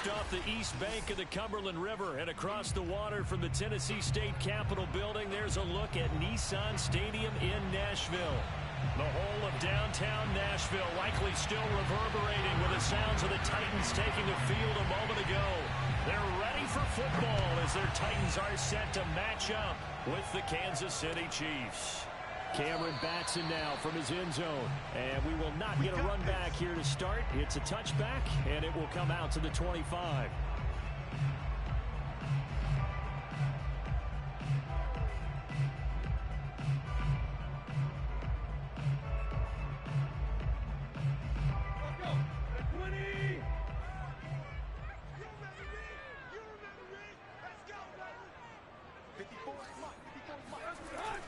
Just off the east bank of the Cumberland River and across the water from the Tennessee State Capitol building, there's a look at Nissan Stadium in Nashville. The whole of downtown Nashville likely still reverberating with the sounds of the Titans taking the field a moment ago. They're ready for football as their Titans are set to match up with the Kansas City Chiefs. Cameron Batson now from his end zone. And we will not get a run back here to start. It's a touchback, and it will come out to the 25.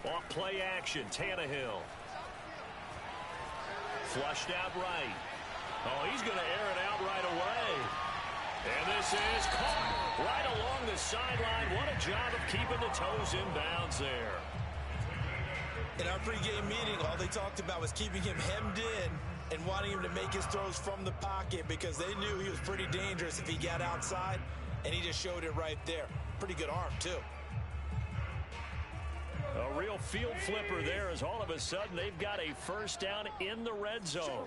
Off play action, Tannehill. Flushed out right. Oh, he's going to air it out right away. And this is caught right along the sideline. What a job of keeping the toes in bounds there. In our pregame meeting, all they talked about was keeping him hemmed in and wanting him to make his throws from the pocket because they knew he was pretty dangerous if he got outside, and he just showed it right there. Pretty good arm, too. A real field flipper there as all of a sudden they've got a first down in the red zone.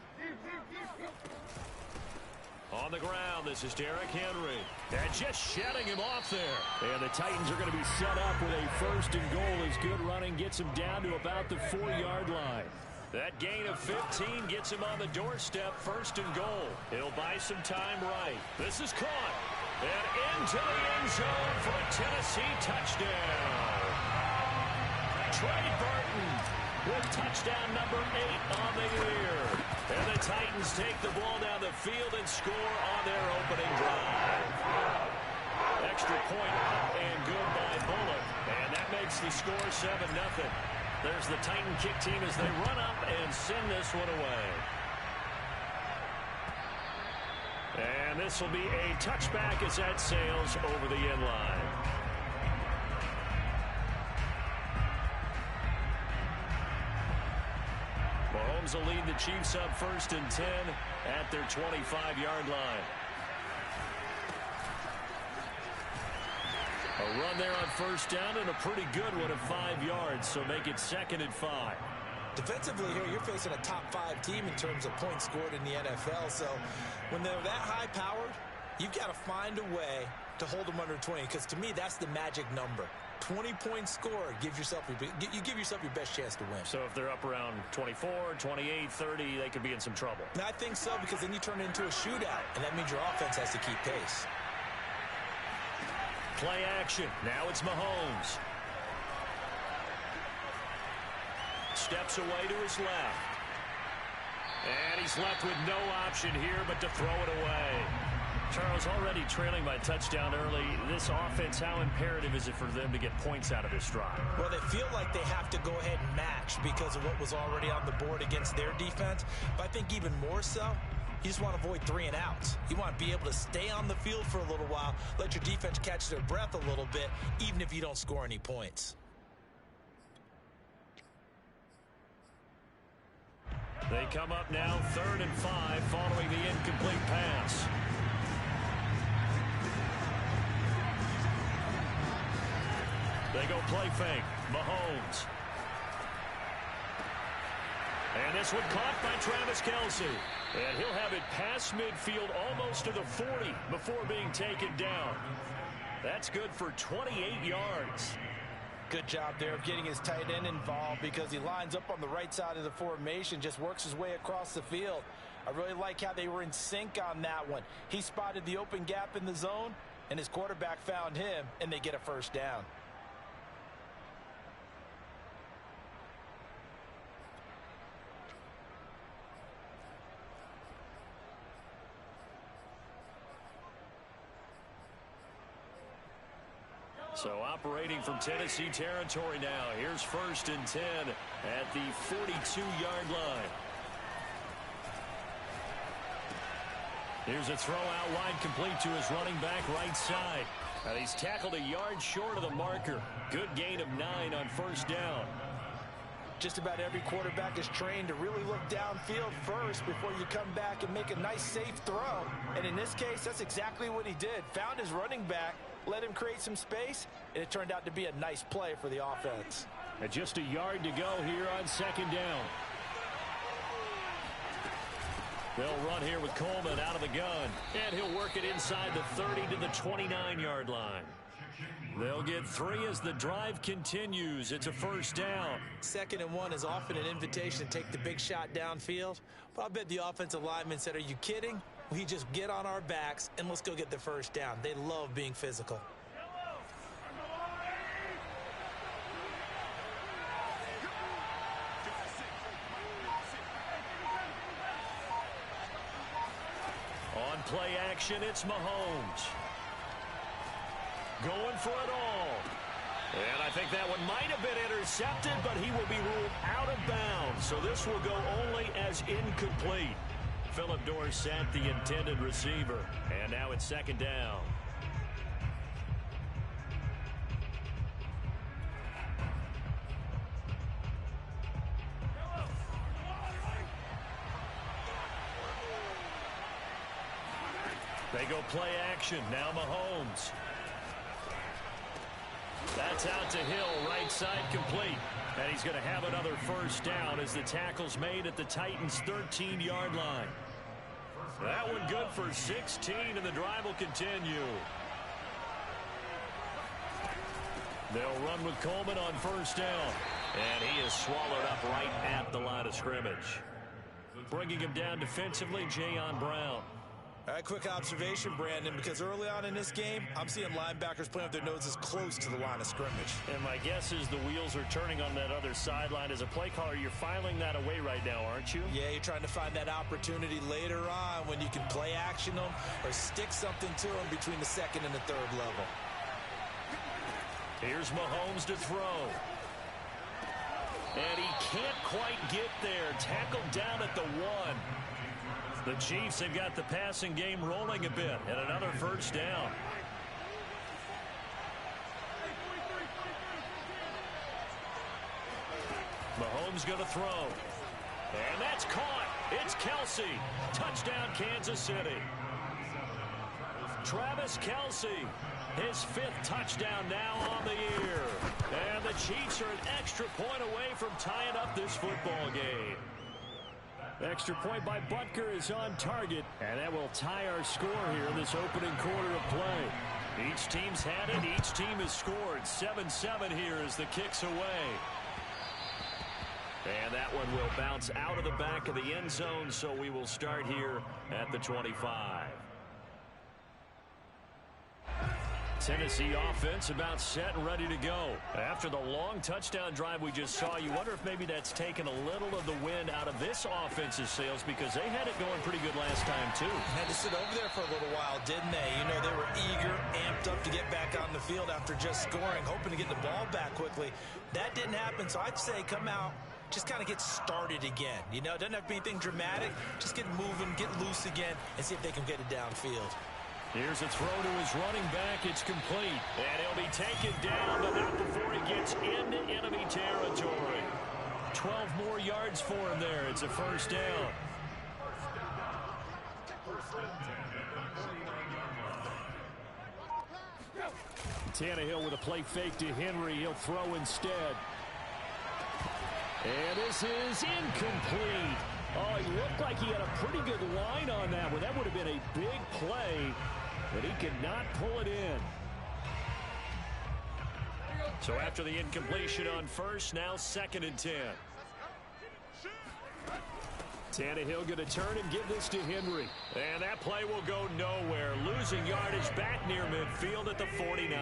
On the ground, this is Derrick Henry. And just shutting him off there. And the Titans are going to be set up with a first and goal as good running gets him down to about the 4-yard line. That gain of 15 gets him on the doorstep, first and goal. It'll buy some time right. This is caught. And into the end zone for a Tennessee touchdown. Trey Burton with touchdown number 8 on the year. And the Titans take the ball down the field and score on their opening drive. Extra point up and good by Bullock. And that makes the score 7-0. There's the Titan kick team as they run up and send this one away. And this will be a touchback as that sails over the end line. Mahomes will lead the Chiefs up first and 10 at their 25-yard line. A run there on first down and a pretty good one of 5 yards, so make it 2nd and 5. Defensively here, you're facing a top-5 team in terms of points scored in the NFL, so when they're that high-powered, you've got to find a way to hold them under 20, because to me, that's the magic number. 20-point score, you give yourself your best chance to win. So if they're up around 24, 28, 30, they could be in some trouble. And I think so, because then you turn it into a shootout, and that means your offense has to keep pace. Play action. Now it's Mahomes. Steps away to his left. And he's left with no option here but to throw it away. Charles, already trailing by touchdown early. This offense, how imperative is it for them to get points out of this drive? Well, they feel like they have to go ahead and match because of what was already on the board against their defense. But I think even more so, you just want to avoid 3 and outs. You want to be able to stay on the field for a little while, let your defense catch their breath a little bit, even if you don't score any points. They come up now 3rd and 5 following the incomplete pass. They go play fake. Mahomes. And this one caught by Travis Kelce. And he'll have it past midfield almost to the 40 before being taken down. That's good for 28 yards. Good job there of getting his tight end involved because he lines up on the right side of the formation, just works his way across the field. I really like how they were in sync on that one. He spotted the open gap in the zone, and his quarterback found him, and they get a first down. So operating from Tennessee territory now. Here's 1st and 10 at the 42-yard line. Here's a throw out wide complete to his running back right side. And he's tackled a yard short of the marker. Good gain of 9 on first down. Just about every quarterback is trained to really look downfield first before you come back and make a nice, safe throw. And in this case, that's exactly what he did. Found his running back, let him create some space, and it turned out to be a nice play for the offense. And just a yard to go here on second down. They'll run here with Coleman out of the gun. And he'll work it inside the 30 to the 29-yard line. They'll get 3 as the drive continues. It's a first down. 2nd and 1 is often an invitation to take the big shot downfield. But I bet the offensive lineman said, are you kidding? We just get on our backs and let's go get the first down. They love being physical. On play action, it's Mahomes. Going for it all. And I think that one might have been intercepted, but he will be ruled out of bounds. So this will go only as incomplete. Phillip Dorsett, the intended receiver. And now it's second down. They go play action. Now Mahomes. That's out to Hill, right side complete. And he's going to have another first down as the tackle's made at the Titans' 13-yard line. That one good for 16, and the drive will continue. They'll run with Coleman on first down. And he is swallowed up right at the line of scrimmage. Bringing him down defensively, Jayon Brown. All right, quick observation, Brandon, because early on in this game, I'm seeing linebackers playing with their noses close to the line of scrimmage. And my guess is the wheels are turning on that other sideline. As a play caller, you're filing that away right now, aren't you? Yeah, you're trying to find that opportunity later on when you can play action them or stick something to them between the 2nd and the 3rd level. Here's Mahomes to throw. And he can't quite get there. Tackled down at the 1. The Chiefs have got the passing game rolling a bit, and another first down. Mahomes going to throw. And that's caught. It's Kelsey. Touchdown, Kansas City. Travis Kelsey, his 5th touchdown now on the year. And the Chiefs are an extra point away from tying up this football game. Extra point by Butker is on target, and that will tie our score here in this opening quarter of play. Each team's had it. Each team has scored. 7-7 here as the kick's away. And that one will bounce out of the back of the end zone, so we will start here at the 25. Tennessee offense about set and ready to go. After the long touchdown drive we just saw, you wonder if maybe that's taken a little of the wind out of this offense's sails, because they had it going pretty good last time too. Had to sit over there for a little while, didn't they? You know, they were eager, amped up to get back on the field after just scoring, hoping to get the ball back quickly. That didn't happen, so I'd say come out, just kind of get started again. You know, it doesn't have to be anything dramatic. Just get moving, get loose again, and see if they can get it downfield. Here's a throw to his running back. It's complete. And he'll be taken down, but not before he gets into enemy territory. 12 more yards for him there. It's a first down. Tannehill with a play fake to Henry. He'll throw instead. And this is incomplete. Oh, he looked like he had a pretty good line on that one. That would have been a big play, but he could not pull it in. So after the incompletion on first, now 2nd and 10. Tannehill going to turn and give this to Henry. And that play will go nowhere. Losing yardage back near midfield at the 49.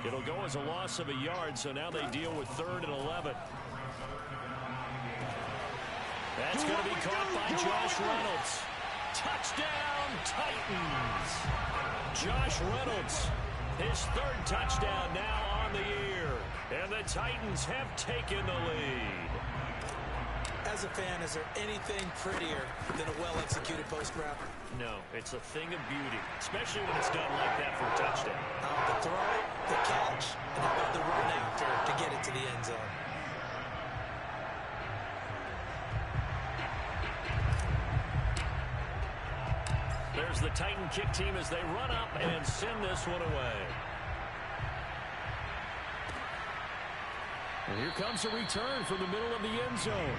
It'll go as a loss of a yard, so now they deal with 3rd and 11. That's going to be caught by Josh Reynolds. Touchdown, Titans. Josh Reynolds, his 3rd touchdown now on the year. And the Titans have taken the lead. As a fan, is there anything prettier than a well-executed post route? No, it's a thing of beauty, especially when it's done like that for a touchdown. The throw, the catch, and how about the run after to get it to the end zone? There's the Titan kick team as they run up and send this one away. And here comes a return from the middle of the end zone.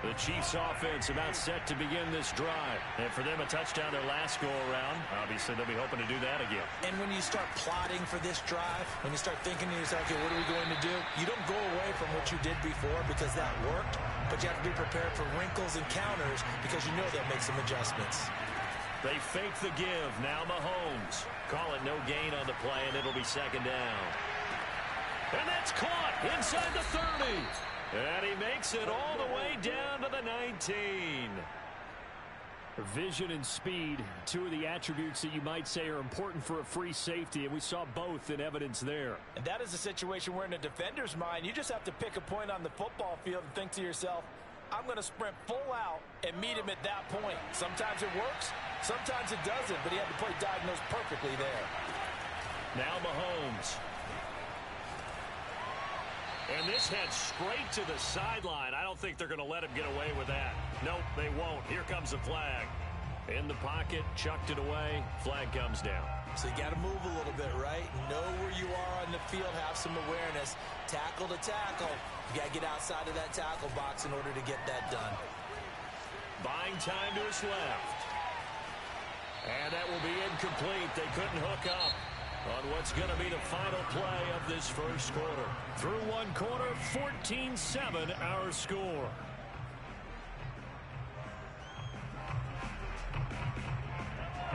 The Chiefs offense about set to begin this drive. And for them, a touchdown their last go-around. Obviously, they'll be hoping to do that again. And when you start plotting for this drive, when you start thinking to yourself, okay, what are we going to do? You don't go away from what you did before because that worked, but you have to be prepared for wrinkles and counters because you know they'll make some adjustments. They fake the give. Now Mahomes. Call it no gain on the play, and it'll be second down. And that's caught inside the 30. And he makes it all the way down to the 19. Vision and speed, two of the attributes that you might say are important for a free safety, and we saw both in evidence there. And that is a situation where in a defender's mind, you just have to pick a point on the football field and think to yourself, I'm going to sprint full out and meet him at that point. Sometimes it works, sometimes it doesn't, but he had the play diagnosed perfectly there. Now Mahomes. And this head straight to the sideline. I don't think they're going to let him get away with that. Nope, they won't. Here comes the flag. In the pocket, chucked it away. Flag comes down. So you got to move a little bit, right? Know where you are on the field, have some awareness. Tackle to tackle. You got to get outside of that tackle box in order to get that done. Buying time to his left. And that will be incomplete. They couldn't hook up on what's going to be the final play of this first quarter. Through one quarter, 14-7 our score.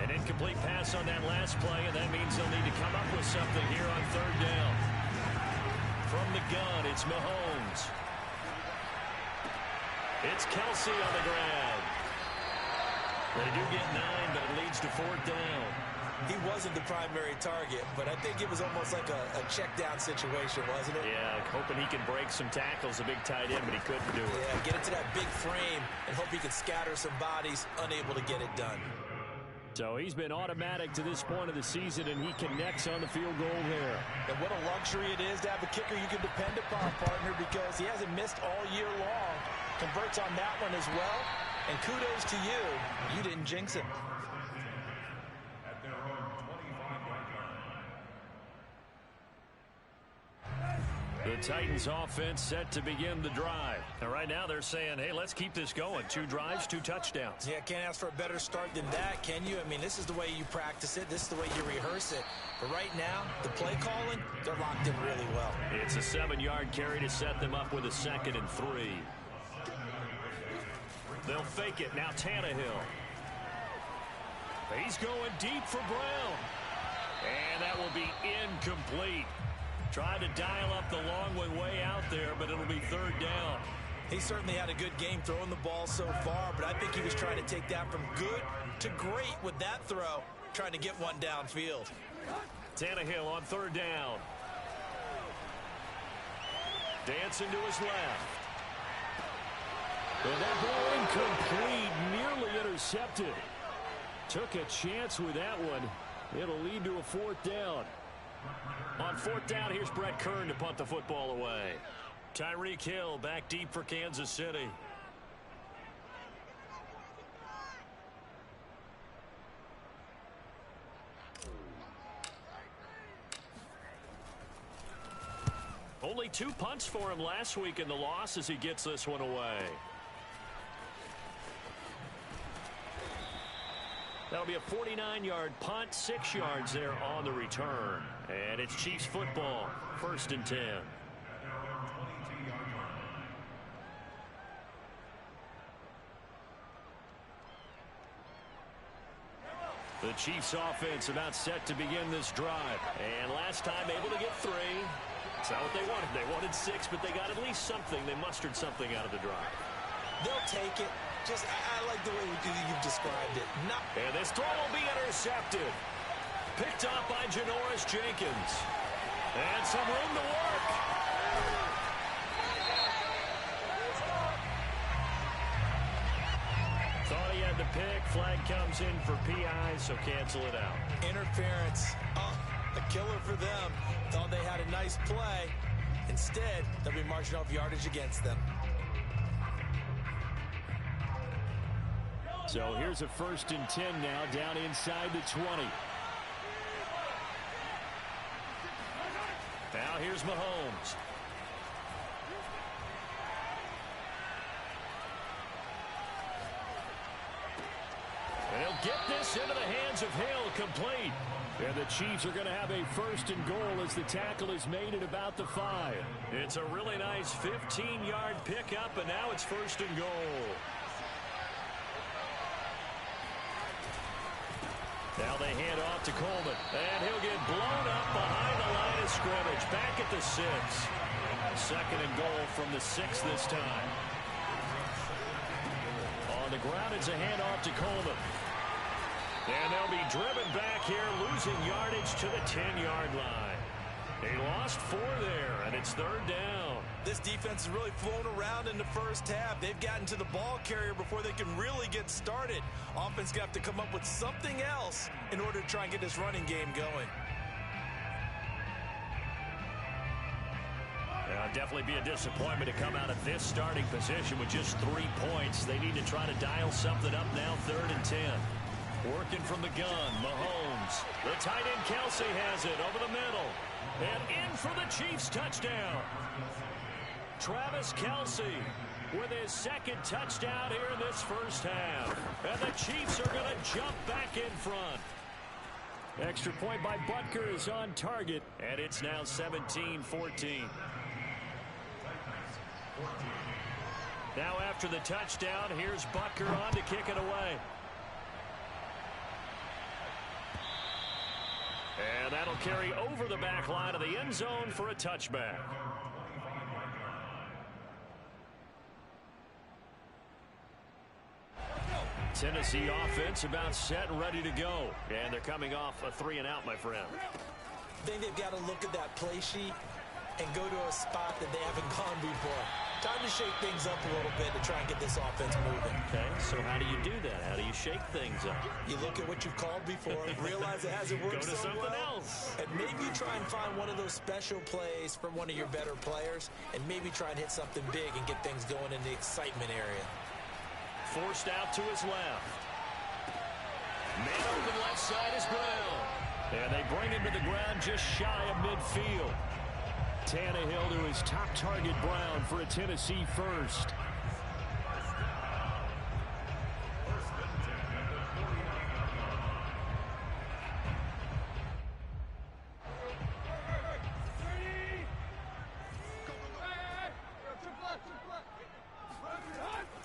An incomplete pass on that last play, and that means they'll need to come up with something here on third down. From the gun, it's Mahomes. It's Kelsey on the ground. They do get 9, but it leads to fourth down. He wasn't the primary target, but I think it was almost like a check-down situation, wasn't it? Yeah, hoping he can break some tackles, a big tight end, but he couldn't do it. Yeah, get into that big frame and hope he can scatter some bodies, unable to get it done. So he's been automatic to this point of the season, and he connects on the field goal there. And what a luxury it is to have a kicker you can depend upon, partner, because he hasn't missed all year long. Converts on that one as well, and kudos to you. You didn't jinx him. The Titans offense set to begin the drive. And right now they're saying, hey, let's keep this going. 2 drives, 2 touchdowns. Yeah, can't ask for a better start than that, can you? I mean, this is the way you practice it. This is the way you rehearse it. But right now, the play calling, they're locked in really well. It's a 7-yard carry to set them up with a 2nd and 3. They'll fake it. Now Tannehill. He's going deep for Brown. And that will be incomplete. Tried to dial up the long way out there, but it'll be third down. He certainly had a good game throwing the ball so far, but I think he was trying to take that from good to great with that throw, trying to get one downfield. Tannehill on third down. Dancing to his left. And that ball incomplete, nearly intercepted. Took a chance with that one. It'll lead to a fourth down. On fourth down, here's Brett Kern to punt the football away. Tyreek Hill back deep for Kansas City. Only 2 punts for him last week in the loss as he gets this one away. That'll be a 49-yard punt, 6 yards there on the return. And it's Chiefs football, 1st and 10. The Chiefs offense about set to begin this drive. And last time able to get 3. That's not what they wanted. They wanted 6, but they got at least something. They mustered something out of the drive. They'll take it. I like the way you've described it. And this throw will be intercepted. Picked up by Janoris Jenkins. And some room to work. Thought he had the pick. Flag comes in for PI, so cancel it out. Interference. Oh, a killer for them. Thought they had a nice play. Instead, they'll be marching off yardage against them. So here's a 1st and 10 now, down inside the 20. Now here's Mahomes. And he'll get this into the hands of Hill, complete. And the Chiefs are going to have a 1st and goal as the tackle is made at about the 5. It's a really nice 15-yard pickup, and now it's 1st and goal. Now they hand off to Coleman, and he'll get blown up behind the line of scrimmage. Back at the 6. 2nd and goal from the 6 this time. On the ground, it's a handoff to Coleman. And they'll be driven back here, losing yardage to the 10-yard line. They lost 4 there, and it's 3rd down. This defense has really flown around in the first half. They've gotten to the ball carrier before they can really get started. Offense going to have to come up with something else in order to try and get this running game going. Definitely be a disappointment to come out of this starting position with just 3 points. They need to try to dial something up now, 3rd and 10. Working from the gun, Mahomes. The tight end Kelsey has it over the middle. And in for the Chiefs touchdown. Travis Kelsey with his 2nd touchdown here in this first half. And the Chiefs are going to jump back in front. Extra point by Butker is on target. And it's now 17-14. Now after the touchdown, here's Butker on to kick it away. And that'll carry over the back line of the end zone for a touchback. Tennessee offense about set and ready to go. And they're coming off a 3-and-out, my friend. I think they've got to look at that play sheet and go to a spot that they haven't gone before. Time to shake things up a little bit to try and get this offense moving. Okay, so how do you do that? How do you shake things up? You look at what you've called before, realize it hasn't worked so well. Go to something else. And maybe you try and find one of those special plays from one of your better players, and maybe try and hit something big and get things going in the excitement area. Forced out to his left. Man open left side is Brown. And they bring him to the ground just shy of midfield. Tannehill to his top target, Brown, for a Tennessee first.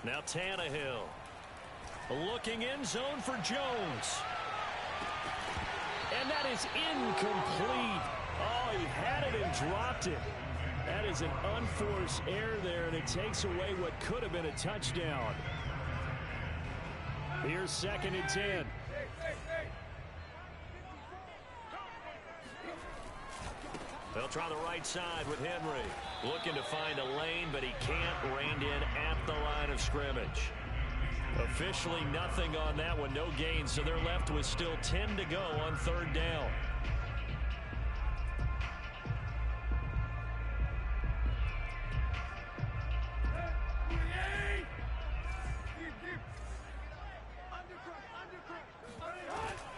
Now Tannehill. Looking end zone for Jones. And that is incomplete. Oh, he had it and dropped it. That is an unforced error there, and it takes away what could have been a touchdown. Here's 2nd and 10. They'll try the right side with Henry. Looking to find a lane, but he can't. Reined in at the line of scrimmage. Officially nothing on that one. No gain, so they're left with still 10 to go on 3rd down.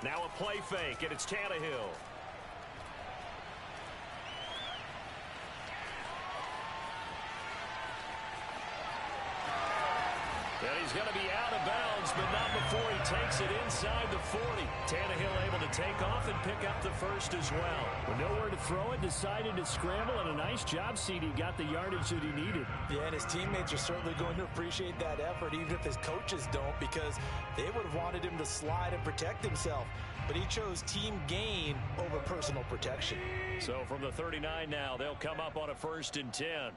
Now a play fake, and it's Tannehill. And he's going to be out of bounds, but not before he takes it inside the 40. Tannehill able to take off and pick up the first as well. With nowhere to throw it, decided to scramble, and a nice job, CD. Got the yardage that he needed. Yeah, and his teammates are certainly going to appreciate that effort, even if his coaches don't, because they would have wanted him to slide and protect himself. But he chose team gain over personal protection. So from the 39 now, they'll come up on a 1st and 10.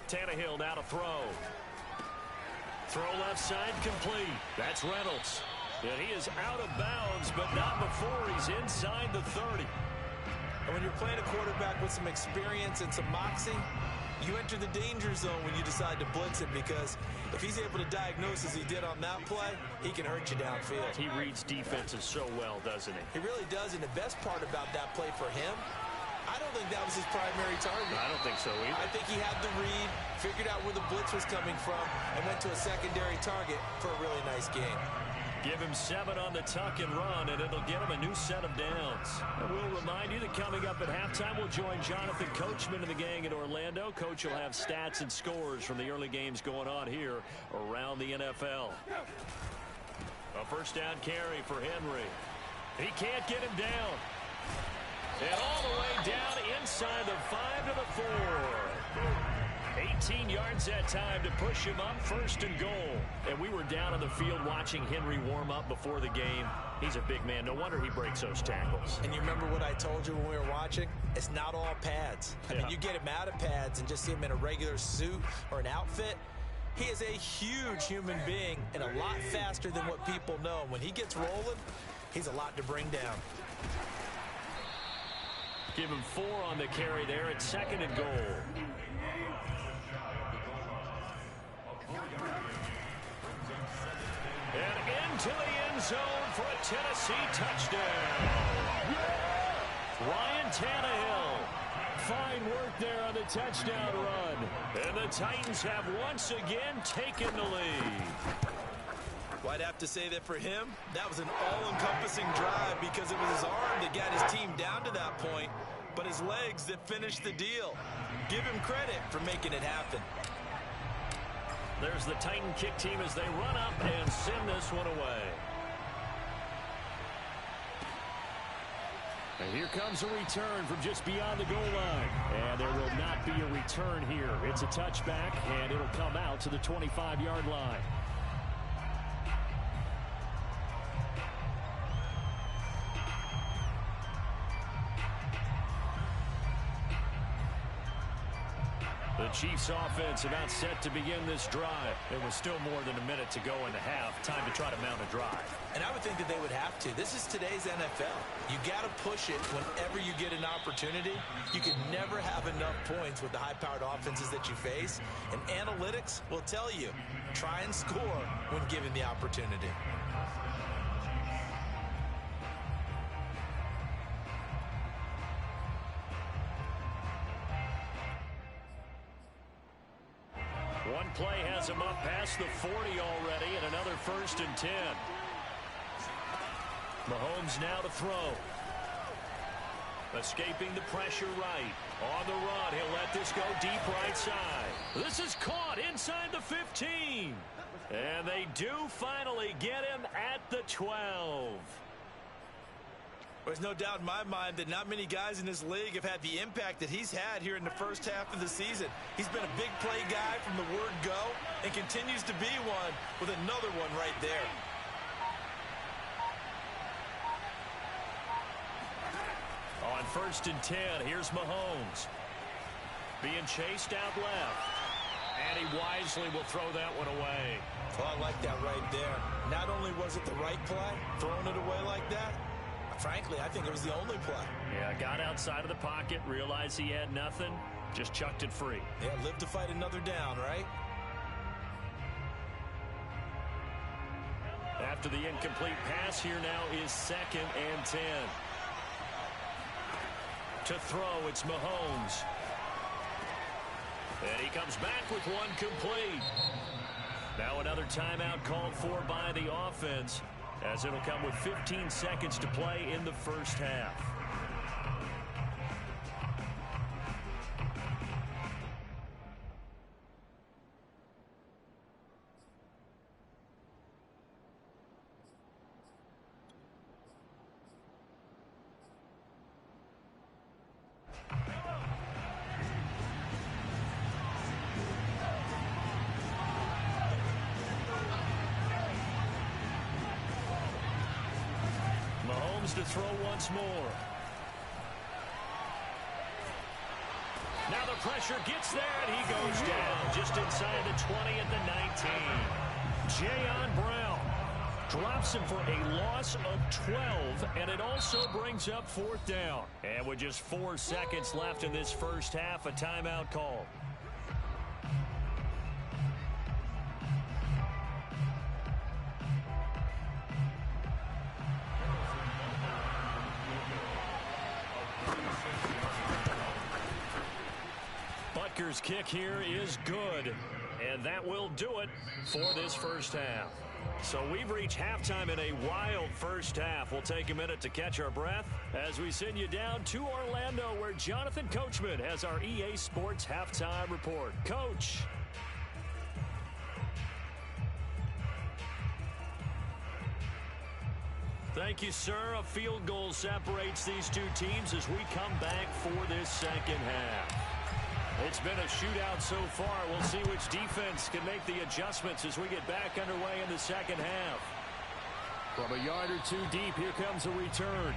Tannehill now to throw. Throw left side complete. That's Reynolds. And he is out of bounds, but not before he's inside the 30. And when you're playing a quarterback with some experience and some moxie, You enter the danger zone when you decide to blitz him, because if he's able to diagnose as he did on that play, he can hurt you downfield. He reads defenses so well, doesn't he? He really does, and the best part about that play for him, I don't think that was his primary target. I don't think so either. I think he had the read, figured out where the blitz was coming from, and went to a secondary target for a really nice game. Give him 7 on the tuck and run, and it'll get him a new set of downs. And we'll remind you that coming up at halftime, we'll join Jonathan Coachman and the gang in Orlando. Coach will have stats and scores from the early games going on here around the NFL. A first down carry for Henry. He can't get him down. And all the way down inside the 5 to the 4. 18 yards that time to push him up, first and goal. And we were down on the field watching Henry warm up before the game. He's a big man. No wonder he breaks those tackles. And you remember what I told you when we were watching? It's not all pads. I mean, you get him out of pads and just see him in a regular suit or an outfit. He is a huge human being and a lot faster than what people know. When he gets rolling, he's a lot to bring down. Give him 4 on the carry there at second and goal. And into the end zone for a Tennessee touchdown. Ryan Tannehill. Fine work there on the touchdown run. And the Titans have once again taken the lead. Well, I'd have to say that for him, that was an all-encompassing drive, because it was his arm that got his team down to that point, but his legs that finished the deal. Give him credit for making it happen. There's the Titan kick team as they run up and send this one away. And here comes a return from just beyond the goal line. And there will not be a return here. It's a touchback, and it'll come out to the 25-yard line. The Chiefs offense about set to begin this drive. It was still more than a minute to go in the half. Time to try to mount a drive. And I would think that they would have to. This is today's NFL. You got to push it whenever you get an opportunity. You can never have enough points with the high-powered offenses that you face. And analytics will tell you, try and score when given the opportunity. One play has him up past the 40 already, and another 1st and 10. Mahomes now to throw. Escaping the pressure right. On the run, he'll let this go deep right side. This is caught inside the 15. And they do finally get him at the 12. There's no doubt in my mind that not many guys in this league have had the impact that he's had here in the first half of the season. He's been a big play guy from the word go and continues to be one with another one right there. On 1st and 10, here's Mahomes. Being chased out left. And he wisely will throw that one away. Well, I like that right there. Not only was it the right play, throwing it away like that, frankly, I think it was the only play. Yeah, got outside of the pocket, realized he had nothing, just chucked it free. Yeah, live to fight another down, right? After the incomplete pass, here now is 2nd and 10. To throw, it's Mahomes. And he comes back with one complete. Now another timeout called for by the offense, as it'll come with 15 seconds to play in the first half. To throw once more. Now the pressure gets there, and he goes down just inside the 20 at the 19. Jayon Brown drops him for a loss of 12, and it also brings up 4th down. And with just 4 seconds left in this first half, a timeout call. Kicker's kick here is good. And that will do it for this first half. So we've reached halftime in a wild first half. We'll take a minute to catch our breath as we send you down to Orlando, where Jonathan Coachman has our EA Sports halftime report. Coach. Thank you, sir. A field goal separates these two teams as we come back for this second half. It's been a shootout so far. We'll see which defense can make the adjustments as we get back underway in the second half. From a yard or two deep, here comes a return.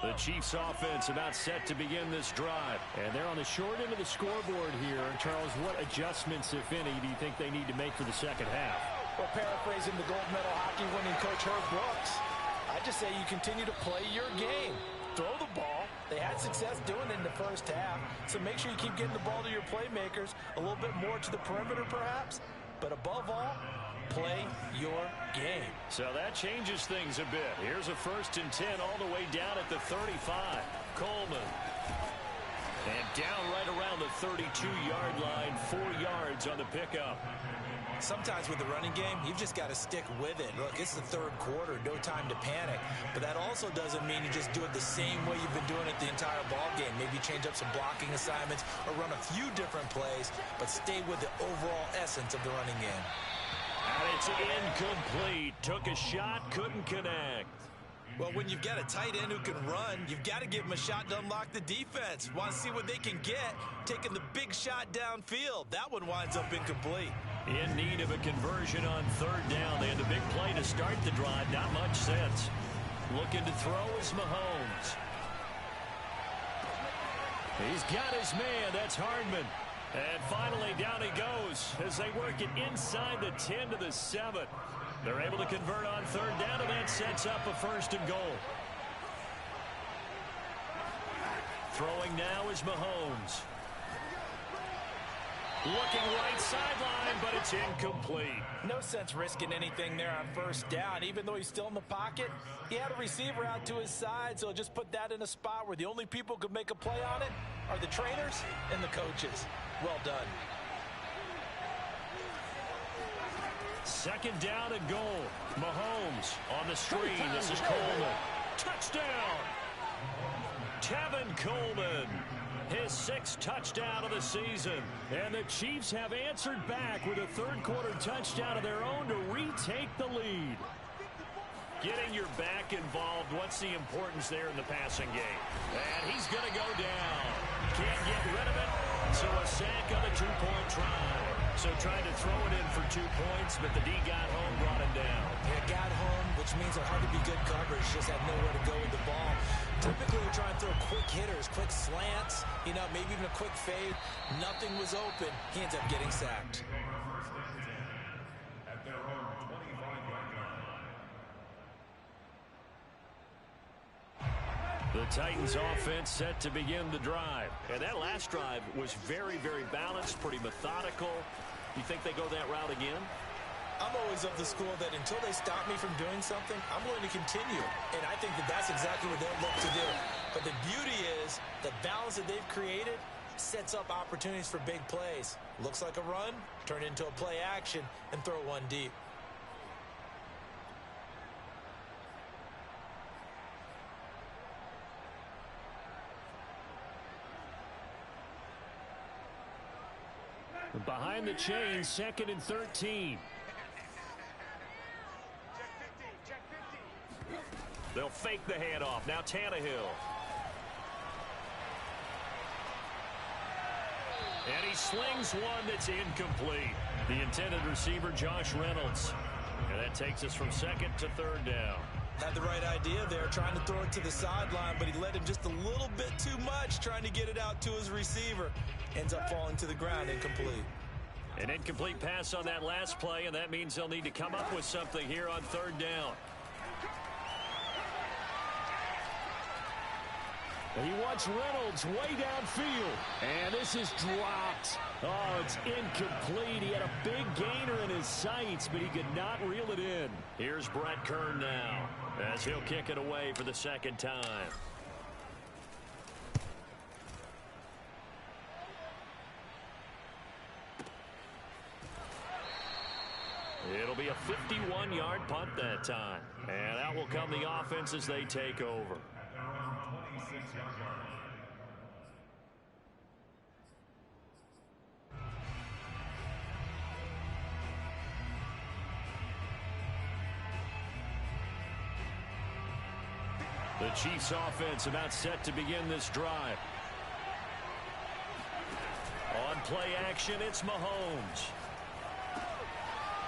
The Chiefs offense about set to begin this drive. And they're on the short end of the scoreboard here. Charles, what adjustments, if any, do you think they need to make for the second half? Well, paraphrasing the gold medal hockey winning coach Herb Brooks, I just say you continue to play your game. Throw the ball. They had success doing it in the first half. So make sure you keep getting the ball to your playmakers, a little bit more to the perimeter perhaps. But above all, play your game. So that changes things a bit. Here's a 1st and 10 all the way down at the 35. Coleman. And down right around the 32-yard line, 4 yards on the pickup. Sometimes with the running game, you've just got to stick with it. Look, it's the third quarter, no time to panic. But that also doesn't mean you just do it the same way you've been doing it the entire ball game. Maybe change up some blocking assignments or run a few different plays, but stay with the overall essence of the running game. And it's incomplete. Took a shot, couldn't connect. Well, when you've got a tight end who can run, you've got to give him a shot to unlock the defense. Want to see what they can get, taking the big shot downfield. That one winds up incomplete. In need of a conversion on 3rd down. They had the big play to start the drive. Not much sense. Looking to throw is Mahomes. He's got his man. That's Hardman. And finally, down he goes as they work it inside the 10 to the 7. They're able to convert on 3rd down, and that sets up a 1st and goal. Throwing now is Mahomes. Looking right sideline, but it's incomplete. No sense risking anything there on 1st down. Even though he's still in the pocket, he had a receiver out to his side, so just put that in a spot where the only people who could make a play on it are the trainers and the coaches. Well done. 2nd down and goal. Mahomes on the screen. This is Coleman. Touchdown! Tevin Coleman. His 6th touchdown of the season. And the Chiefs have answered back with a 3rd quarter touchdown of their own to retake the lead. Getting your back involved, what's the importance there in the passing game? And he's going to go down. Can't get rid of it. So a sack on the 2-point try. So trying to throw it in for 2 points, but the D got home, brought him down. Yeah, got home, which means it hard to be good coverage. Just had nowhere to go with the ball. Typically, we're trying to throw quick hitters, quick slants, you know, maybe even a quick fade. Nothing was open. He ends up getting sacked. The Titans offense set to begin the drive. And that last drive was very, very balanced, pretty methodical. You think they go that route again? I'm always of the school that until they stop me from doing something, I'm willing to continue. And I think that that's exactly what they'll look to do. But the beauty is the balance that they've created sets up opportunities for big plays. Looks like a run, turn into a play action, and throw one deep. Behind the chains, 2nd and 13. They'll fake the handoff. Now Tannehill. And he slings one that's incomplete. The intended receiver, Josh Reynolds. And that takes us from 2nd to 3rd down. Had the right idea there, trying to throw it to the sideline, but he led him just a little bit too much, trying to get it out to his receiver. Ends up falling to the ground, incomplete. An incomplete pass on that last play, and that means they'll need to come up with something here on 3rd down. He wants Reynolds way downfield. And this is dropped. Oh, it's incomplete. He had a big gainer in his sights, but he could not reel it in. Here's Brett Kern now, as he'll kick it away for the second time. It'll be a 51-yard punt that time. And out will come the offense as they take over. The Chiefs offense about set to begin this drive. On play action, it's Mahomes.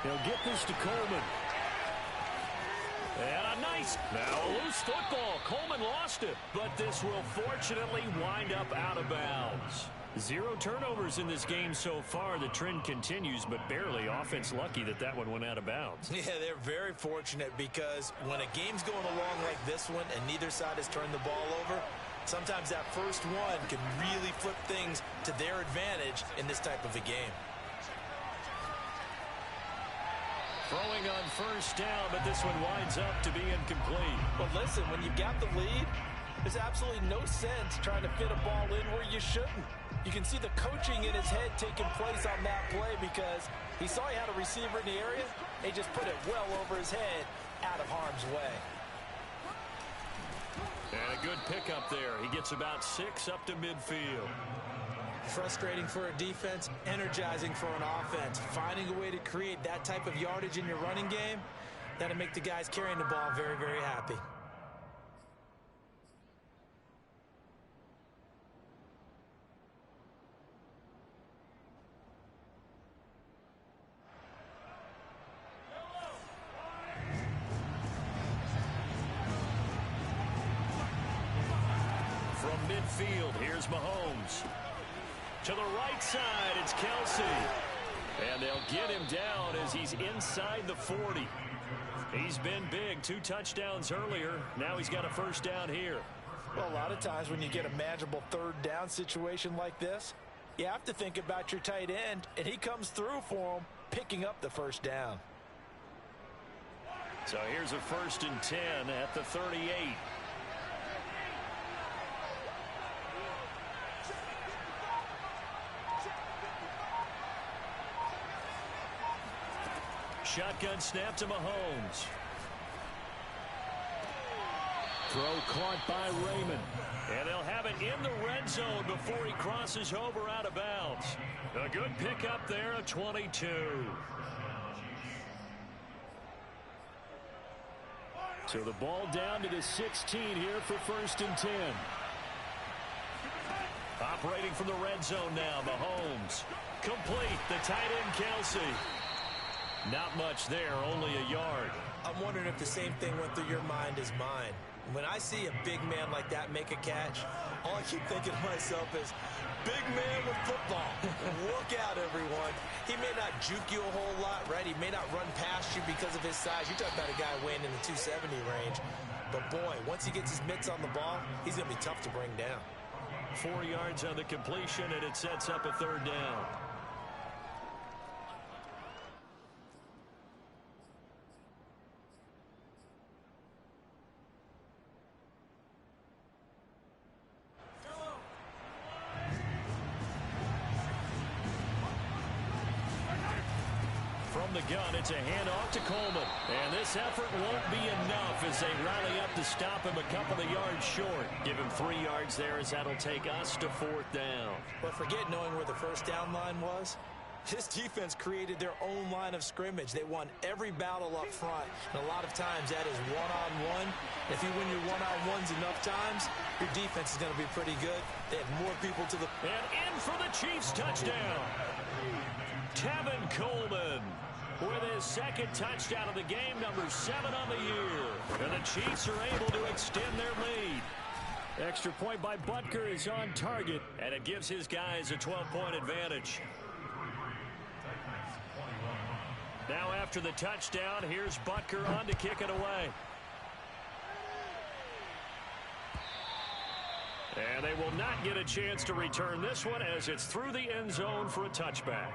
He'll get this to Coleman. And a nice, now a loose football. Coleman lost it, but this will fortunately wind up out of bounds. 0 turnovers in this game so far. The trend continues, but barely. Offense lucky that that one went out of bounds. Yeah, they're very fortunate because when a game's going along like this one and neither side has turned the ball over, sometimes that first one can really flip things to their advantage in this type of a game. Throwing on first down, but this one winds up to be incomplete. But listen, when you've got the lead, there's absolutely no sense trying to fit a ball in where you shouldn't. You can see the coaching in his head taking place on that play because he saw he had a receiver in the area. He just put it well over his head out of harm's way. And a good pickup there. He gets about 6 up to midfield. Frustrating for a defense, energizing for an offense. Finding a way to create that type of yardage in your running game, that'll make the guys carrying the ball very, very happy. From midfield, here's Mahomes. To the right side, it's Kelsey. And they'll get him down as he's inside the 40. He's been big. 2 touchdowns earlier. Now he's got a first down here. Well, a lot of times when you get a manageable third down situation like this, you have to think about your tight end, and he comes through for him, picking up the first down. So here's a 1st and 10 at the 38. Shotgun snap to Mahomes. Throw caught by Raymond. And they'll have it in the red zone before he crosses over out of bounds. A good pickup there, a 22. So the ball down to the 16 here for 1st and 10. Operating from the red zone now, Mahomes. Complete, the tight end Kelsey. Not much there, only a yard. I'm wondering if the same thing went through your mind as mine. When I see a big man like that make a catch, all I keep thinking to myself is, big man with football. Look out, everyone. He may not juke you a whole lot, right? He may not run past you because of his size. You're talking about a guy weighing in the 270 range. But, boy, once he gets his mitts on the ball, he's going to be tough to bring down. 4 yards on the completion, and it sets up a 3rd down. From the gun, it's a handoff to Coleman. And this effort won't be enough as they rally up to stop him a couple of yards short. Give him 3 yards there as that'll take us to 4th down. But forget knowing where the first down line was. This defense created their own line of scrimmage. They won every battle up front. And a lot of times that is one-on-one. If you win your one-on-ones enough times, your defense is going to be pretty good. They have more people to the... And in for the Chiefs touchdown. Tevin Coleman with his 2nd touchdown of the game, number 7 on the year. And the Chiefs are able to extend their lead. Extra point by Butker is on target, and it gives his guys a 12-point advantage. Now after the touchdown, here's Butker on to kick it away. And they will not get a chance to return this one as it's through the end zone for a touchback.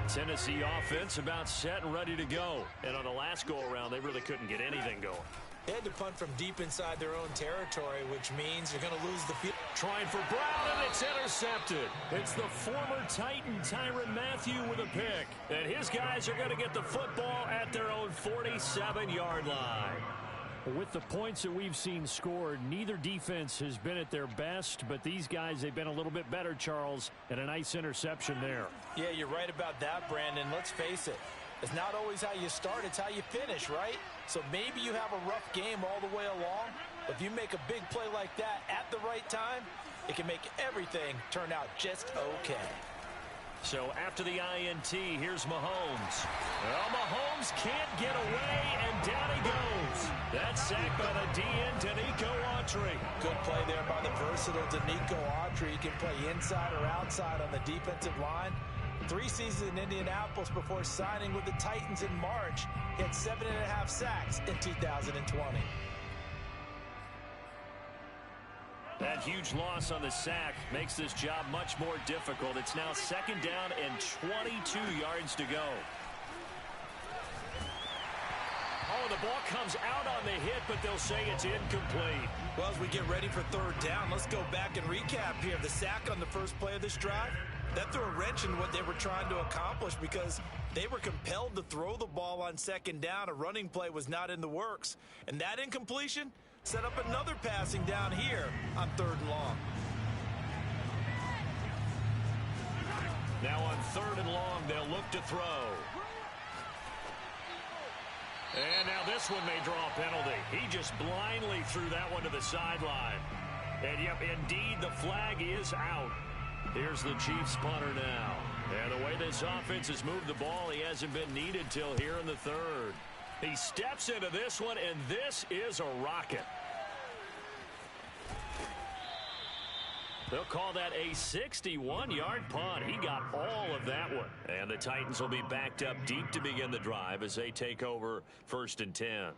Tennessee offense about set and ready to go. And on the last go-around, they really couldn't get anything going. They had to punt from deep inside their own territory, which means you're going to lose the field. Trying for Brown, and it's intercepted. It's the former Titan, Tyrann Mathieu, with a pick. And his guys are going to get the football at their own 47-yard line. With the points that we've seen scored, neither defense has been at their best, but these guys, they've been a little bit better, Charles, and a nice interception there. Yeah, you're right about that, Brandon. Let's face it. It's not always how you start, it's how you finish, right? So maybe you have a rough game all the way along, but if you make a big play like that at the right time, it can make everything turn out just okay. So after the INT, here's Mahomes. Well, Mahomes can't get away, and down he goes. That's sacked by the DN, Danico Autry. Good play there by the versatile Danico Autry. He can play inside or outside on the defensive line. 3 seasons in Indianapolis before signing with the Titans in March. He had 7.5 sacks in 2020. That huge loss on the sack makes this job much more difficult. It's now 2nd down and 22 yards to go. Oh, the ball comes out on the hit, but they'll say it's incomplete. Well, as we get ready for 3rd down, let's go back and recap here. The sack on the first play of this drive, that threw a wrench in what they were trying to accomplish because they were compelled to throw the ball on 2nd down. A running play was not in the works. And that incompletion set up another passing down here on 3rd and long. Now on 3rd and long, they'll look to throw. And now this one may draw a penalty. He just blindly threw that one to the sideline. And yep, indeed, the flag is out. Here's the Chiefs punter now. And the way this offense has moved the ball, he hasn't been needed till here in the 3rd. He steps into this one, and this is a rocket. They'll call that a 61-yard punt. He got all of that one. And the Titans will be backed up deep to begin the drive as they take over 1st and 10.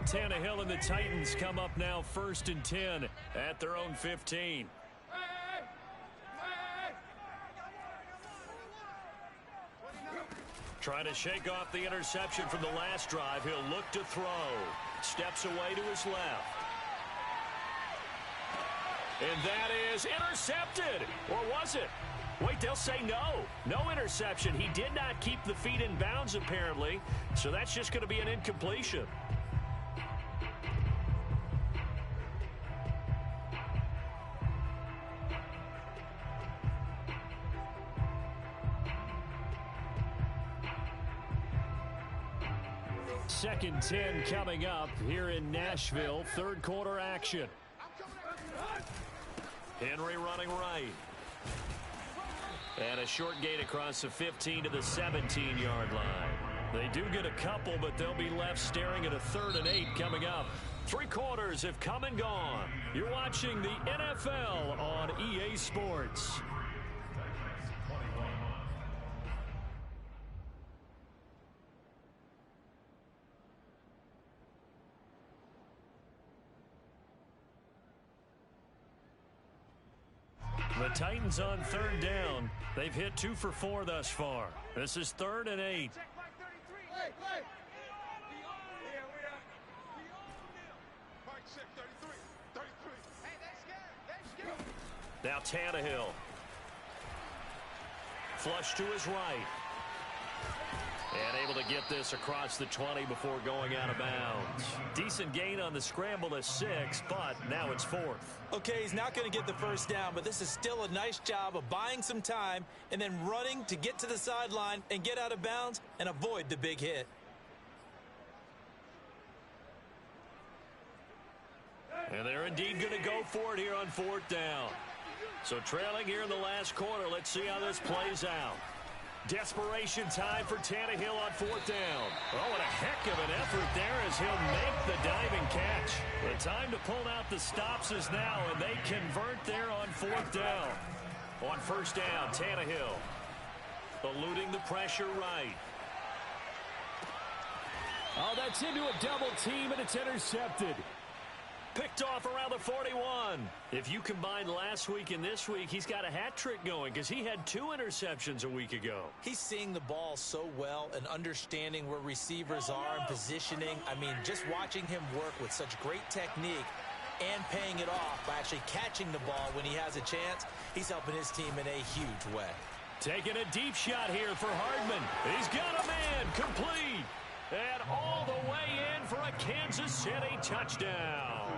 Tannehill and the Titans come up now 1st and 10 at their own 15. Trying to shake off the interception from the last drive. He'll look to throw. Steps away to his left. And that is intercepted. Or was it? Wait, they'll say no. No interception. He did not keep the feet in bounds, apparently. So that's just going to be an incompletion. Second 10 coming up here in Nashville. 3rd quarter action. Henry running right. And a short gain across the 15 to the 17-yard line. They do get a couple, but they'll be left staring at a 3rd and 8 coming up. 3 quarters have come and gone. You're watching the NFL on EA Sports. The Titans on 3rd down. They've hit 2 for 4 thus far. This is 3rd and 8. Now Tannehill. Flush to his right. And able to get this across the 20 before going out of bounds. Decent gain on the scramble to 6, but now it's 4th. Okay, he's not going to get the 1st down, but this is still a nice job of buying some time and then running to get to the sideline and get out of bounds and avoid the big hit. And they're indeed going to go for it here on 4th down. So trailing here in the last quarter, let's see how this plays out. Desperation time for Tannehill on 4th down. Oh, what a heck of an effort there as he'll make the diving catch. The time to pull out the stops is now, and they convert there on 4th down. On 1st down, Tannehill. eluding the pressure right. Oh, that's into a double team, and it's intercepted. Picked off around the 41. If you combine last week and this week, he's got a hat trick going because he had 2 interceptions a week ago. He's seeing the ball so well and understanding where receivers are and positioning. I mean, just watching him work with such great technique and paying it off by actually catching the ball when he has a chance, he's helping his team in a huge way. Taking a deep shot here for Hardman. He's got a man, complete. And all the way in for a Kansas City touchdown.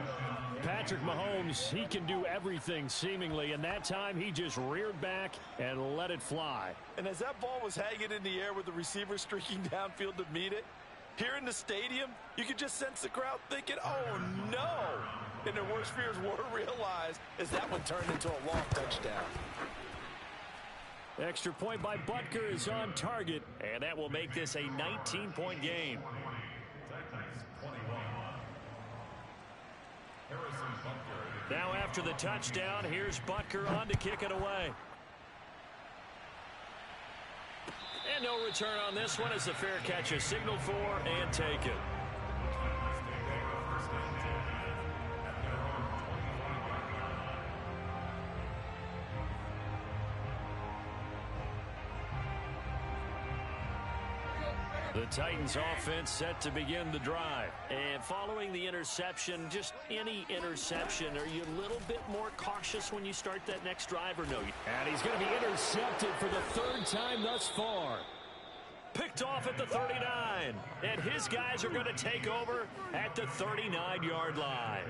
Patrick Mahomes, he can do everything seemingly, and that time he just reared back and let it fly. And as that ball was hanging in the air with the receiver streaking downfield to meet it, here in the stadium, you could just sense the crowd thinking, oh no! And their worst fears were realized as that one turned into a long touchdown. Extra point by Butker is on target, and that will make this a 19-point game. Now after the touchdown, here's Butker on to kick it away. And no return on this one as the fair catch is signaled for and taken. The Titans offense set to begin the drive. And following the interception, just any interception, are you a little bit more cautious when you start that next drive or no? And he's going to be intercepted for the 3rd time thus far. Picked off at the 39. And his guys are going to take over at the 39-yard line.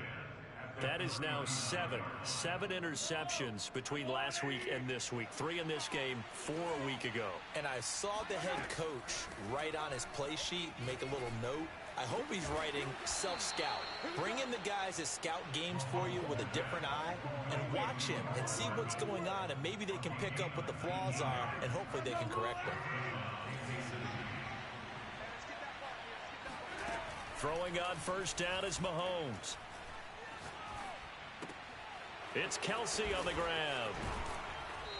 That is now 7 interceptions between last week and this week. 3 in this game, 4 a week ago. And I saw the head coach write on his play sheet, make a little note. I hope he's writing self-scout. Bring in the guys that scout games for you with a different eye and watch him and see what's going on, and maybe they can pick up what the flaws are, and hopefully they can correct them. Throwing on first down is Mahomes. It's Kelsey on the grab.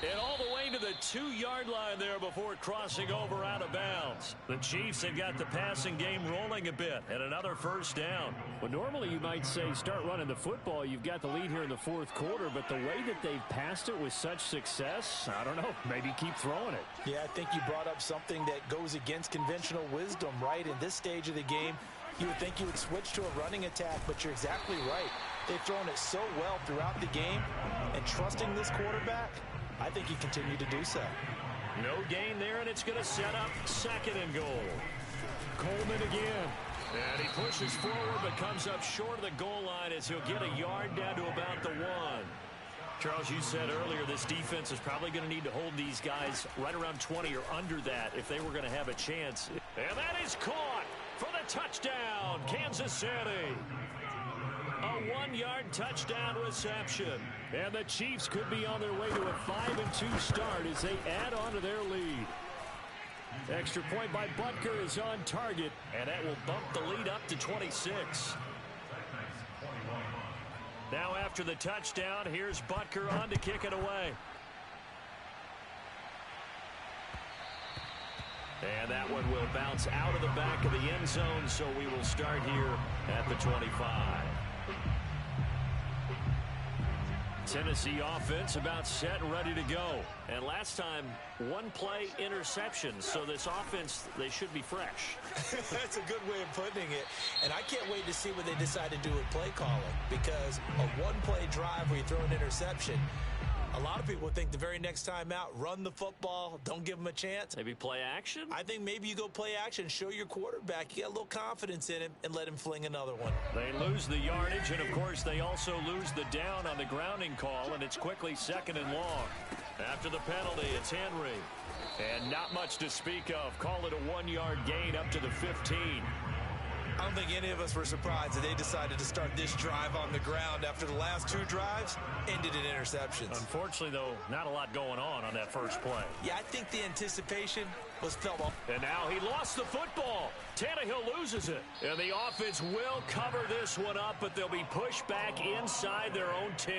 And all the way to the 2-yard line there before crossing over out of bounds. The Chiefs have got the passing game rolling a bit and another first down. Well, normally you might say start running the football. You've got the lead here in the 4th quarter, but the way that they've passed it with such success, I don't know, maybe keep throwing it. Yeah, I think you brought up something that goes against conventional wisdom, right? In this stage of the game, you would think you would switch to a running attack, but you're exactly right. They've thrown it so well throughout the game, and trusting this quarterback, I think he continued to do so. No gain there, and it's going to set up 2nd and goal. Coleman again. And he pushes forward, but comes up short of the goal line as he'll get a yard down to about the 1. Charles, you said earlier this defense is probably going to need to hold these guys right around 20 or under that if they were going to have a chance. And that is caught for the touchdown, Kansas City. A 1-yard touchdown reception. And the Chiefs could be on their way to a 5-2 start as they add on to their lead. Extra point by Butker is on target, and that will bump the lead up to 26. Now after the touchdown, here's Butker on to kick it away. And that one will bounce out of the back of the end zone, so we will start here at the 25. Tennessee offense about set and ready to go. And last time, 1-play interception. So this offense, they should be fresh. That's a good way of putting it. And I can't wait to see what they decide to do with play calling. Because a 1-play drive where you throw an interception, a lot of people think the very next time out, run the football, don't give them a chance. Maybe play action? I think maybe you go play action, show your quarterback you got a little confidence in him, and let him fling another one. They lose the yardage, and of course they also lose the down on the grounding call, and it's quickly 2nd and long. After the penalty, it's Henry. And not much to speak of. Call it a 1-yard gain up to the 15. I don't think any of us were surprised that they decided to start this drive on the ground after the last 2 drives ended in interceptions. Unfortunately, though, not a lot going on that first play. Yeah, I think the anticipation was felt off. And now he lost the football. Tannehill loses it. And the offense will cover this one up, but they'll be pushed back inside their own 10.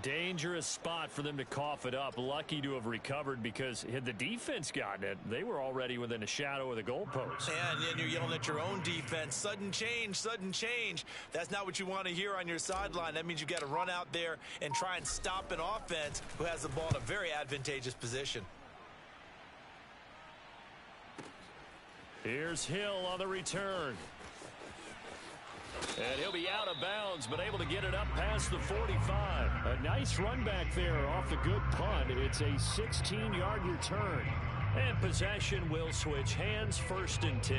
Dangerous spot for them to cough it up. Lucky to have recovered, because had the defense gotten it, they were already within a shadow of the goalpost. And you're yelling at your own defense. Sudden change, sudden change. That's not what you want to hear on your sideline. That means you've got to run out there and try and stop an offense who has the ball in a very advantageous position. Here's Hill on the return. And he'll be out of bounds, but able to get it up past the 45. A nice run back there off the good punt. It's a 16-yard return. And possession will switch hands, 1st and 10.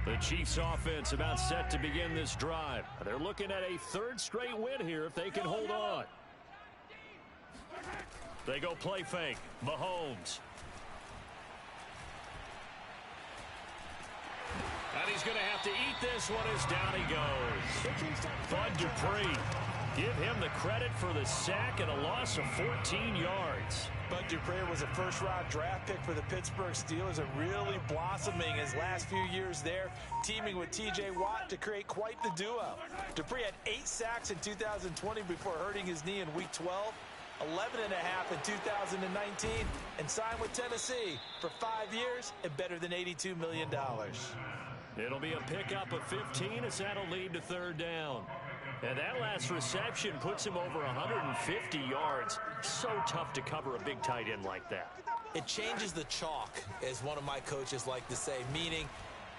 The Chiefs offense about set to begin this drive. They're looking at a 3rd straight win here if they can hold on. They go play fake. Mahomes. And he's going to have to eat this one as down he goes. Bud Dupree. Give him the credit for the sack and a loss of 14 yards. Bud Dupree was a first-round draft pick for the Pittsburgh Steelers and really blossoming his last few years there, teaming with T.J. Watt to create quite the duo. Dupree had 8 sacks in 2020 before hurting his knee in Week 12. 11 and a half in 2019, and signed with Tennessee for 5 years and better than $82 million. It'll be a pickup of 15 as that'll lead to 3rd down. And that last reception puts him over 150 yards. So tough to cover a big tight end like that. It changes the chalk, as one of my coaches like to say, meaning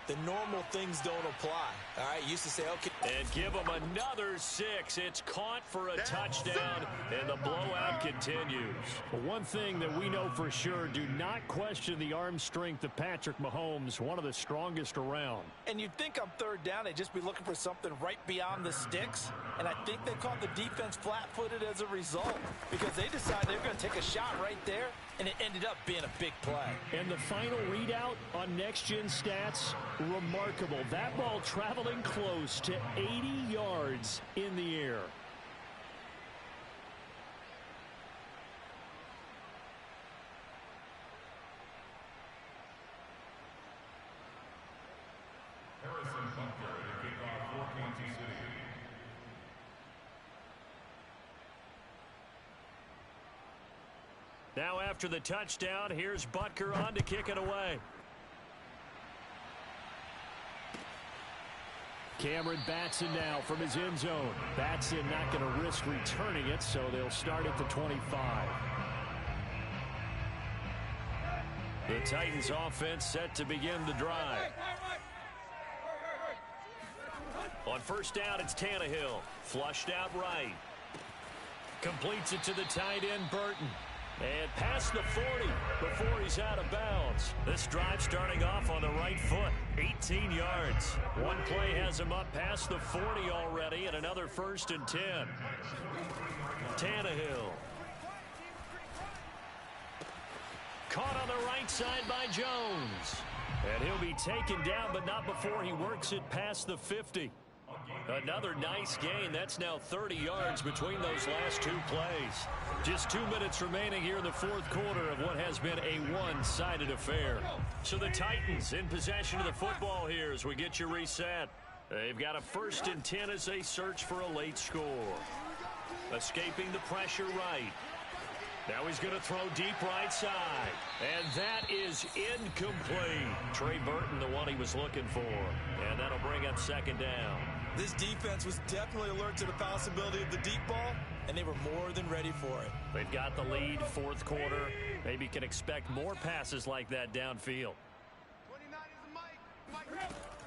the normal things don't apply. All right, used to say, okay. And give him another 6. It's caught for a touchdown, and the blowout continues. But one thing that we know for sure, do not question the arm strength of Patrick Mahomes, one of the strongest around. And you'd think on 3rd down, they'd just be looking for something right beyond the sticks. And I think they caught the defense flat-footed as a result, because they decided they were going to take a shot right there, and it ended up being a big play. And the final readout on next-gen stats, remarkable. That ball traveling close to 80 yards in the air. Now after the touchdown, here's Butker on to kick it away. Cameron Batson now from his end zone. Batson not going to risk returning it, so they'll start at the 25. The Titans offense set to begin the drive. On 1st down, it's Tannehill. Flushed out right. Completes it to the tight end, Burton. And past the 40 before he's out of bounds. This drive starting off on the right foot. 18 yards. One play has him up past the 40 already, and another 1st and 10. Tannehill. Caught on the right side by Jones. And he'll be taken down, but not before he works it past the 50. Another nice gain. That's now 30 yards between those last 2 plays. Just 2 minutes remaining here in the 4th quarter of what has been a one-sided affair. So the Titans in possession of the football here as we get you reset. They've got a 1st and 10 as they search for a late score. Escaping the pressure right. Now he's going to throw deep right side. And that is incomplete. Trey Burton, the one he was looking for. And that'll bring up 2nd down. This defense was definitely alert to the possibility of the deep ball, and they were more than ready for it. They've got the lead, 4th quarter. Maybe can expect more passes like that downfield.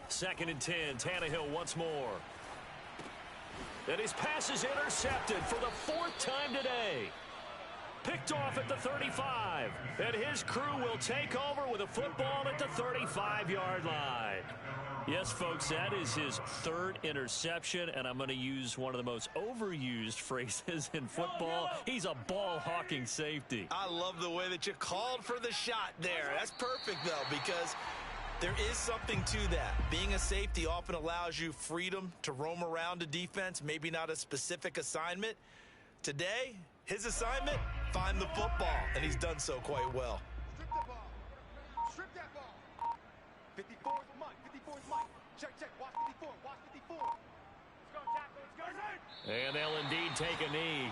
2nd and 10, Tannehill once more. And his pass is intercepted for the 4th time today. Picked off at the 35. And his crew will take over with a football at the 35-yard line. Yes, folks, that is his 3rd interception, and I'm going to use one of the most overused phrases in football. He's a ball-hawking safety. I love the way that you called for the shot there. That's perfect, though, because there is something to that. Being a safety often allows you freedom to roam around a defense, maybe not a specific assignment. Today, his assignment, find the football, and he's done so quite well. Strip the ball. Strip that ball. 54 is Mike. 54 is Mike. Check, check. Watch 54. Watch 54. And they'll indeed take a knee.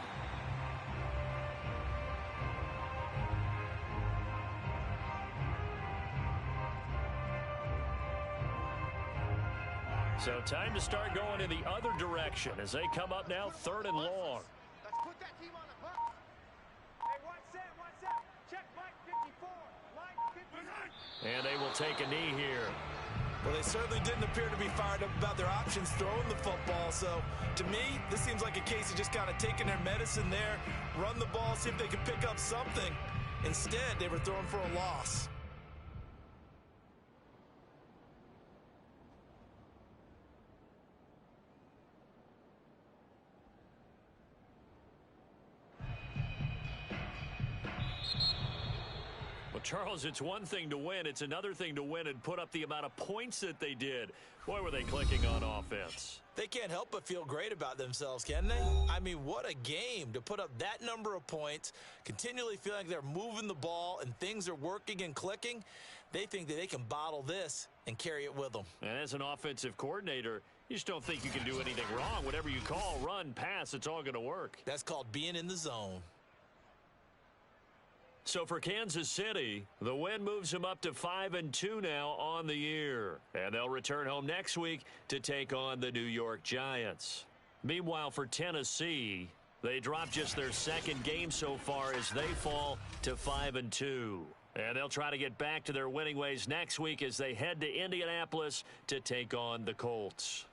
So time to start going in the other direction as they come up now 3rd and long. Let's put that team on the box. Hey, what's that? Check line 54. Line 59. And they will take a knee here. Well, they certainly didn't appear to be fired up about their options throwing the football. So, to me, this seems like a case of just kind of taking their medicine there, run the ball, see if they can pick up something. Instead, they were throwing for a loss. Well, Charles, it's one thing to win. It's another thing to win and put up the amount of points that they did. Boy, were they clicking on offense. They can't help but feel great about themselves, can they? I mean, what a game to put up that number of points, continually feeling like they're moving the ball and things are working and clicking. They think that they can bottle this and carry it with them. And as an offensive coordinator, you just don't think you can do anything wrong. Whatever you call, run, pass, it's all going to work. That's called being in the zone. So for Kansas City, the win moves them up to 5-2 now on the year. And they'll return home next week to take on the New York Giants. Meanwhile, for Tennessee, they drop just their 2nd game so far as they fall to 5-2. And they'll try to get back to their winning ways next week as they head to Indianapolis to take on the Colts.